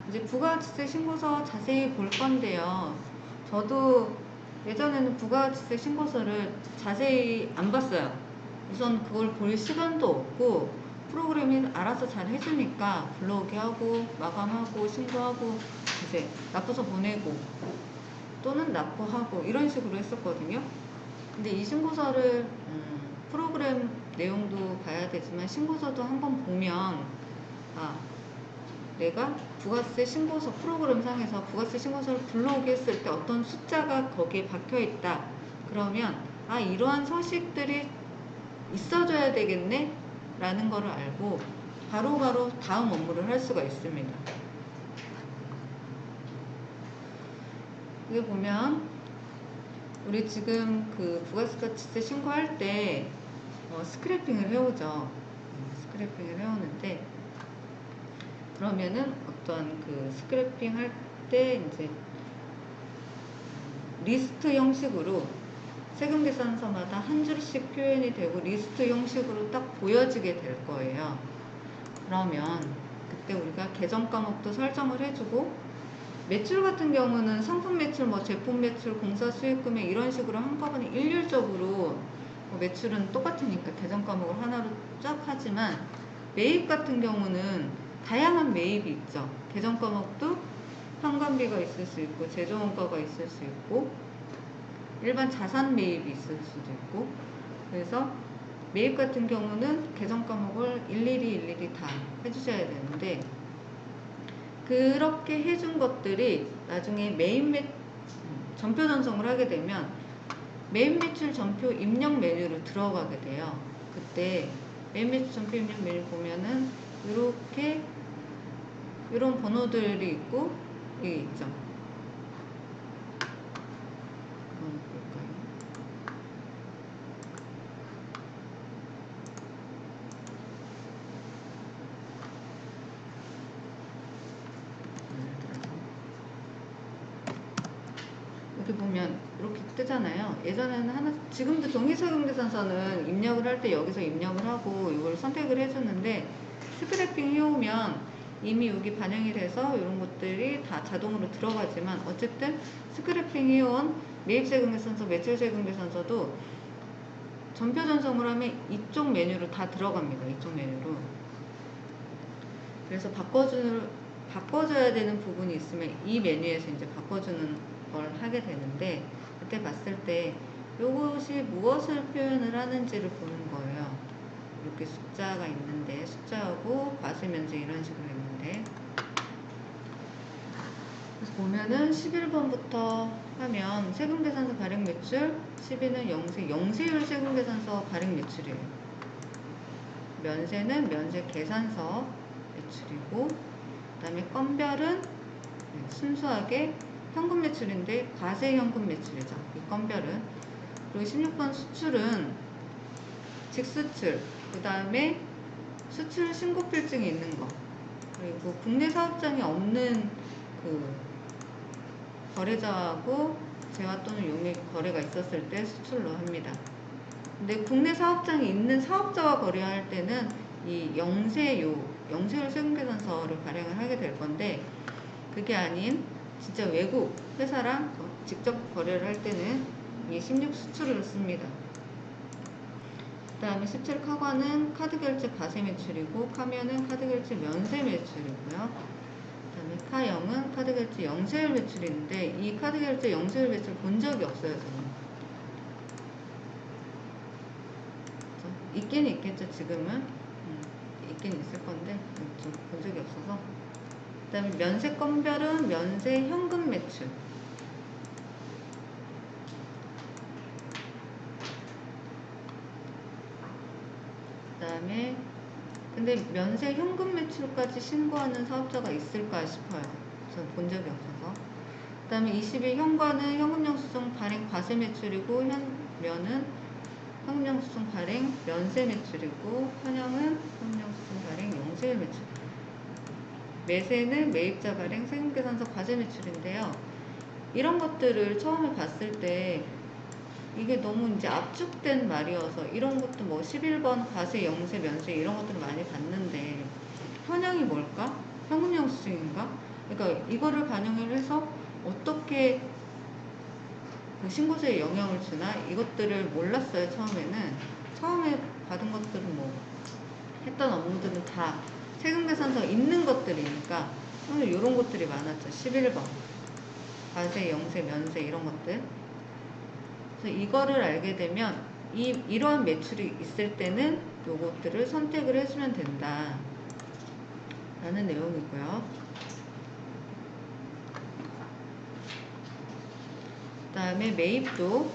이제 부가가치세 신고서 자세히 볼 건데요. 저도 예전에는 부가가치세 신고서를 자세히 안 봤어요. 우선 그걸 볼 시간도 없고 프로그램이 알아서 잘 해주니까 불러오게 하고 마감하고 신고하고 이제 납부서 보내고 또는 납부하고 이런 식으로 했었거든요. 근데 이 신고서를 프로그램 내용도 봐야 되지만 신고서도 한번 보면 내가 부가세 신고서 프로그램 상에서 부가세 신고서를 불러오게 했을 때 어떤 숫자가 거기에 박혀 있다. 그러면 이러한 서식들이 있어줘야 되겠네 라는 거를 알고 바로바로 다음 업무를 할 수가 있습니다. 여기 보면 우리 지금 그 부가가치세 신고할 때 스크래핑을 해오죠. 스크래핑을 해오는데 그러면은 어떤 그 스크래핑 할 때 이제 리스트 형식으로 세금계산서마다 한 줄씩 표현이 되고 리스트 형식으로 딱 보여지게 될 거예요. 그러면 그때 우리가 계정 과목도 설정을 해주고 매출 같은 경우는 상품 매출, 뭐 제품 매출, 공사 수익금액 이런 식으로 한꺼번에 일률적으로 매출은 똑같으니까 계정 과목을 하나로 쫙 하지만 매입 같은 경우는 다양한 매입이 있죠. 계정 과목도 현관비가 있을 수 있고 제조원가가 있을 수 있고 일반 자산 매입이 있을 수도 있고 그래서 매입 같은 경우는 계정 과목을 일일이 다 해주셔야 되는데 그렇게 해준 것들이 나중에 전표 전송을 하게 되면 매입 매출 전표 입력 메뉴로 들어가게 돼요. 그때 매입 매출 전표 입력 메뉴 보면은 이렇게 이런 번호들이 있고 여기 있죠. 볼까요? 여기 보면 이렇게 뜨잖아요. 예전에는 지금도 종이세금계산서는 입력을 할 때 여기서 입력을 하고 이걸 선택을 해주는데 스크래핑 해오면 이미 여기 반영이 돼서 이런 것들이 다 자동으로 들어가지만 어쨌든 스크래핑 해온 매입세금계산서, 매출세금계산서도 전표 전송을 하면 이쪽 메뉴로 다 들어갑니다. 이쪽 메뉴로. 그래서 바꿔줘야 되는 부분이 있으면 이 메뉴에서 이제 바꿔주는 걸 하게 되는데 그때 봤을 때 이것이 무엇을 표현을 하는지를 보는 거예요. 이렇게 숫자가 있는데 숫자하고 과세면제 이런 식으로 있는데 그래서 보면은 11번부터 하면 세금계산서 발행매출 12는 영세율 세금계산서 발행매출이에요. 면세는 면세계산서 매출이고 그 다음에 건별은 순수하게 현금 매출인데 과세 현금 매출이죠. 이 건별은. 그리고 16번 수출은 직수출, 그 다음에 수출 신고필증이 있는 거, 그리고 국내 사업장이 없는 그 거래자하고 재화 또는 용액 거래가 있었을 때 수출로 합니다. 근데 국내 사업장이 있는 사업자와 거래할 때는 이 영세율 세금계산서를 발행을 하게 될 건데 그게 아닌 진짜 외국 회사랑 직접 거래를 할 때는 이 16 수출을 씁니다. 그 다음에 17 카과는 카드결제 과세 매출이고 카면은 카드결제 면세 매출이고요. 그 다음에 카영은 카드결제 영세율 매출인데 이 카드결제 영세율 매출 본 적이 없어요. 저는. 있긴 있겠죠. 지금은 있긴 있을 건데 좀 본 적이 없어서. 그 다음에 면세 건별은 면세 현금 매출. 그 다음에 근데 면세 현금 매출까지 신고하는 사업자가 있을까 싶어요. 전 본 적이 없어서. 그 다음에 22 현관은 현금영수증 발행 과세 매출이고 면은 현금영수증 발행 면세 매출이고 현영은 현금영수증 발행 영세 매출. 매세는 매입자 발행 세금계산서 과세 매출인데요. 이런 것들을 처음에 봤을 때 이게 너무 이제 압축된 말이어서 이런 것도 뭐 11번 과세, 영세, 면세 이런 것들을 많이 봤는데 현영이 뭘까? 현금영수증인가? 그러니까 이거를 반영을 해서 어떻게 그 신고서에 영향을 주나 이것들을 몰랐어요. 처음에 받은 것들은 뭐 했던 업무들은 다 세금계산서 있는 것들이니까 오늘 이런 것들이 많았죠. 11번 과세, 영세, 면세 이런 것들. 그래서 이거를 알게 되면 이러한 매출이 있을 때는 요것들을 선택을 해주면 된다 라는 내용이고요. 그 다음에 매입도